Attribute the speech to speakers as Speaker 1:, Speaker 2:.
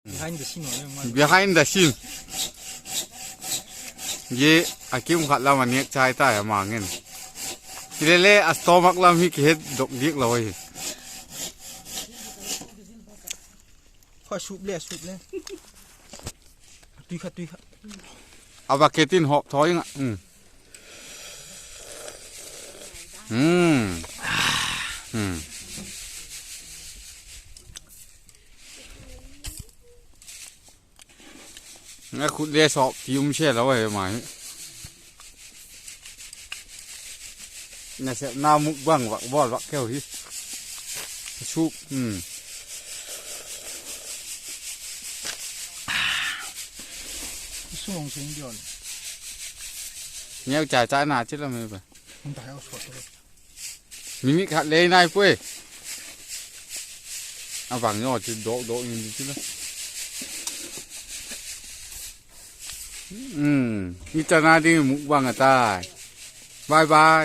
Speaker 1: Behind the scene
Speaker 2: behind the scene ye akim khat la man nek chai ta ma ngen lele a stomach lam hi ke dok dik loi
Speaker 1: ค่อยชุบเลยตุยค่ะ
Speaker 2: เอาบาเกตินหอบถอยอ่ะงั้นคุณเรียสอบที่เชื่อแล้วไอ้หมายนี่เสียน้ำมุกบ้างวักบอดวักแก้วที่ชุบ
Speaker 1: ส่งเสียงเดียว
Speaker 2: เนี่ยจ่ายหนาชิดแล้วมั้ยปะ
Speaker 1: มันตายเอาสดเลย
Speaker 2: มิขัดเลยนายปุ้ยเอาฝั่งยอดจะโดอย่างนี้ชิดแล้วนี่จะน่าดีมุกบ้างอ่ะตายบาย